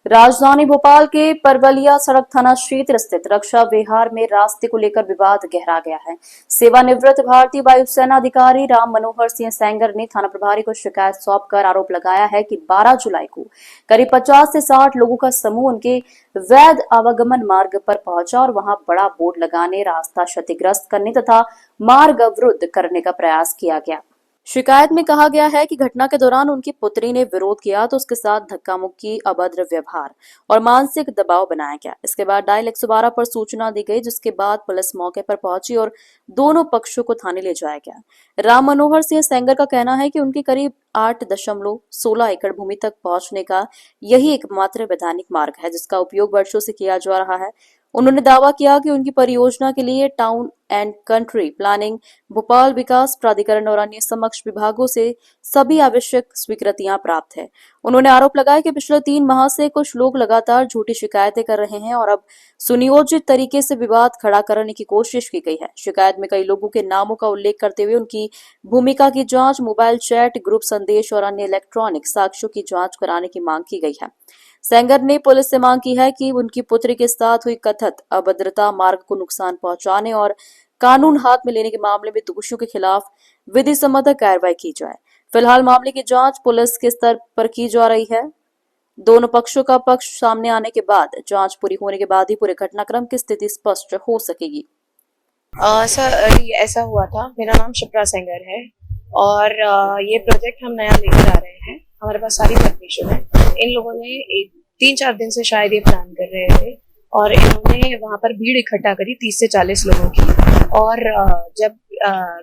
राजधानी भोपाल के परवलिया सड़क थाना क्षेत्र स्थित रक्षा विहार में रास्ते को लेकर विवाद गहरा गया है। सेवानिवृत्त भारतीय वायुसेना अधिकारी राम मनोहर सिंह सेंगर ने थाना प्रभारी को शिकायत सौंपकर आरोप लगाया है कि 12 जुलाई को करीब 50 से 60 लोगों का समूह उनके वैध आवागमन मार्ग पर पहुंचा और वहां बड़ा बोर्ड लगाने, रास्ता क्षतिग्रस्त करने तथा मार्ग अवरुद्ध करने का प्रयास किया गया। शिकायत में कहा गया है कि घटना के दौरान उनकी पुत्री ने विरोध किया तो उसके साथ धक्का मुक्की, अभद्र व्यवहार और मानसिक दबाव बनाया गया। इसके बाद डायल 112 पर सूचना दी गई, जिसके बाद पुलिस मौके पर पहुंची और दोनों पक्षों को थाने ले जाया गया। राम मनोहर सिंह सेंगर का कहना है कि उनके करीब 8.16 एकड़ भूमि तक पहुंचने का यही एकमात्र वैधानिक मार्ग है, जिसका उपयोग वर्षों से किया जा रहा है। उन्होंने दावा किया कि उनकी परियोजना के लिए town and country planning, Bhopal विकास प्राधिकरण और अन्य समक्ष विभागों से सभी आवश्यक स्वीकृतियां प्राप्त है। उन्होंने आरोप लगाया कि पिछले 3 माह से कुछ लोग लगातार झूठी शिकायतें कर रहे हैं और अब सुनियोजित तरीके से विवाद खड़ा करने की कोशिश की गई है। शिकायत में कई लोगों के नामों का उल्लेख करते हुए उनकी भूमिका की जांच, मोबाइल चैट, ग्रुप संदेश और अन्य इलेक्ट्रॉनिक साक्ष्यों की जांच कराने की मांग की गई है। सेंगर ने पुलिस से मांग की है कि उनकी पुत्री के साथ हुई कथित अभद्रता, मार्ग को नुकसान पहुंचाने और कानून हाथ में लेने के मामले में दोषियों के खिलाफ विधि सम्मत कार्रवाई की जाए। फिलहाल मामले की जांच पुलिस के स्तर पर की जा रही है। दोनों पक्षों का पक्ष सामने आने के बाद जांच पूरी होने के बाद ही पूरे घटनाक्रम की स्थिति स्पष्ट हो सकेगी। सर, ऐसा हुआ था। मेरा नाम शिप्रा सेंगर है और ये प्रोजेक्ट हम नया लेकर आ रहे हैं। हमारे पास सारी परमिशन है। इन लोगों ने 3-4 दिन से शायद ये प्लान कर रहे थे और इन्होंने वहां पर भीड़ इकट्ठा करी 30 से 40 लोगों की। और जब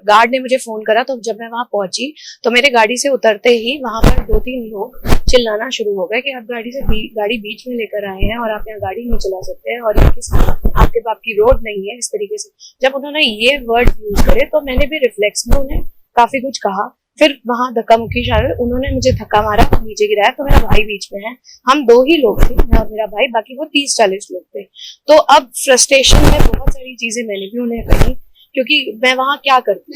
गार्ड ने मुझे फोन करा तो जब मैं वहां पहुंची तो मेरे गाड़ी से उतरते ही वहां पर 2-3 लोग चिल्लाना शुरू हो गए कि आप गाड़ी बीच में लेकर आए हैं और आप यहाँ गाड़ी नहीं चला सकते हैं और आपके बाप की रोड नहीं है। इस तरीके से जब उन्होंने ये वर्ड यूज करे तो मैंने भी रिफ्लेक्स में उन्हें काफी कुछ कहा। फिर वहां धक्का मुक्की शायद उन्होंने मुझे धक्का मारा, नीचे गिराया तो मेरा भाई बीच में है। हम 2 ही लोग थे, मैं और मेरा भाई, बाकी वो 30-40 लोग थे। तो अब फ्रस्ट्रेशन में बहुत सारी चीजें मैंने भी उन्हें कही, क्योंकि मैं वहां क्या करती।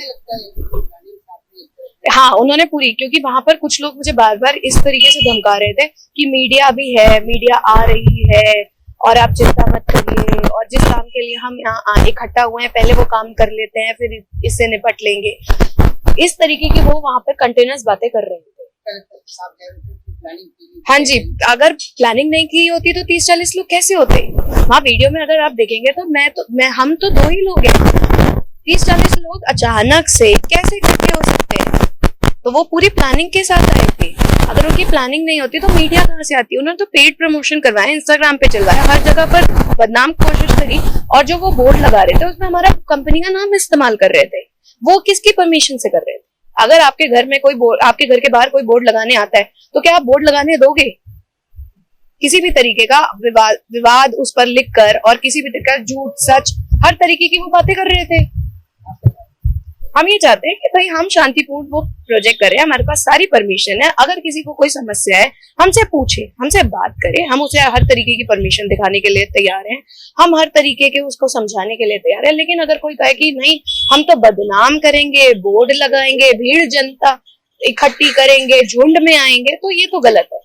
हाँ, उन्होंने पूरी, क्योंकि वहां पर कुछ लोग मुझे बार बार इस तरीके से धमका रहे थे कि मीडिया भी है, मीडिया आ रही है और आप चिंता मत करिए और जिस काम के लिए हम यहाँ इकट्ठा हुए हैं पहले वो काम कर लेते हैं, फिर इससे निपट लेंगे। इस तरीके की वो वहां पर कंटिन्यूअस बातें कर रहे थे। हाँ जी, अगर प्लानिंग नहीं की होती तो 30-40 लोग कैसे होते? वहाँ वीडियो में अगर आप देखेंगे तो हम तो 2 ही लोग हैं। 30-40 लोग अचानक से कैसे इकट्ठे हो सकते हैं? तो वो पूरी प्लानिंग के साथ आए थे। अगर उनकी प्लानिंग नहीं होती तो मीडिया कहाँ से आती? उन्होंने तो पेड प्रमोशन करवाया, इंस्टाग्राम पे चलवाया, हर जगह पर बदनाम कोशिश करी और जो वो बोर्ड लगा रहे थे उसमें हमारा कंपनी का नाम इस्तेमाल कर रहे थे। वो किसकी परमिशन से कर रहे थे? अगर आपके घर में आपके घर के बाहर कोई बोर्ड लगाने आता है तो क्या आप बोर्ड लगाने दोगे? किसी भी तरीके का विवाद उस पर लिखकर और किसी भी तरीके का झूठ सच हर तरीके की वो बातें कर रहे थे। हम ये चाहते हैं कि भाई हम शांतिपूर्ण वो प्रोजेक्ट करें, हमारे पास सारी परमिशन है। अगर किसी को कोई समस्या है हमसे पूछे, हमसे बात करें, हम उसे हर तरीके की परमिशन दिखाने के लिए तैयार हैं, हम हर तरीके के उसको समझाने के लिए तैयार है। लेकिन अगर कोई कहे कि नहीं हम तो बदनाम करेंगे, बोर्ड लगाएंगे, भीड़ जनता इकट्ठी करेंगे, झुंड में आएंगे, तो ये तो गलत है।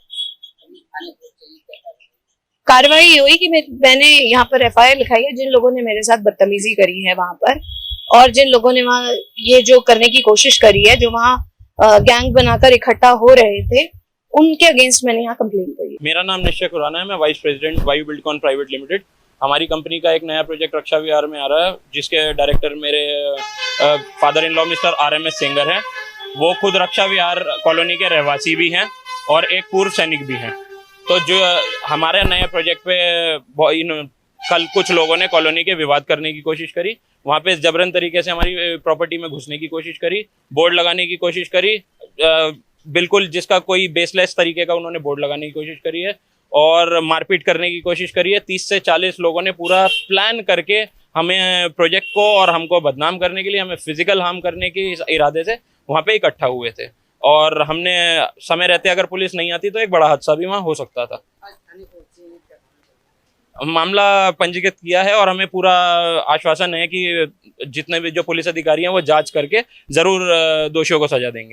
कार्रवाई ये हुई कि मैंने यहाँ पर FIR लिखाई है जिन लोगों ने मेरे साथ बदतमीजी करी है वहां पर, और जिन लोगों ने वहाँ ये जो करने की कोशिश करी है, जो वहाँ गैंग बनाकर इकट्ठा हो रहे थे, उनके अगेंस्ट मैंने यहाँ कंप्लेन करी। मेरा नाम निश्चय खुराना है, मैं वाइस प्रेसिडेंट वायु बिल्डकॉन प्राइवेट लिमिटेड। हमारी कंपनी का एक नया प्रोजेक्ट रक्षा विहार में आ रहा है, जिसके डायरेक्टर मेरे father in law mister RMS Sengar हैं। वो खुद रक्षा विहार कॉलोनी के रहवासी भी हैं और एक पूर्व सैनिक भी हैं। तो जो हमारे नए प्रोजेक्ट पे कल कुछ लोगों ने कॉलोनी के विवाद करने की कोशिश करी, वहाँ पे जबरन तरीके से हमारी प्रॉपर्टी में घुसने की कोशिश करी, बोर्ड लगाने की कोशिश करी, बिल्कुल जिसका कोई बेसलेस तरीके का उन्होंने बोर्ड लगाने की कोशिश करी है और मारपीट करने की कोशिश करी है। 30 से 40 लोगों ने पूरा प्लान करके हमें प्रोजेक्ट को और हमको बदनाम करने के लिए, हमें फिजिकल हार्म करने के इरादे से वहाँ पे इकट्ठा हुए थे। और हमने समय रहते अगर पुलिस नहीं आती तो एक बड़ा हादसा भी वहाँ हो सकता था। मामला पंजीकृत किया है और हमें पूरा आश्वासन है कि जितने भी जो पुलिस अधिकारी हैं वो जांच करके जरूर दोषियों को सजा देंगे।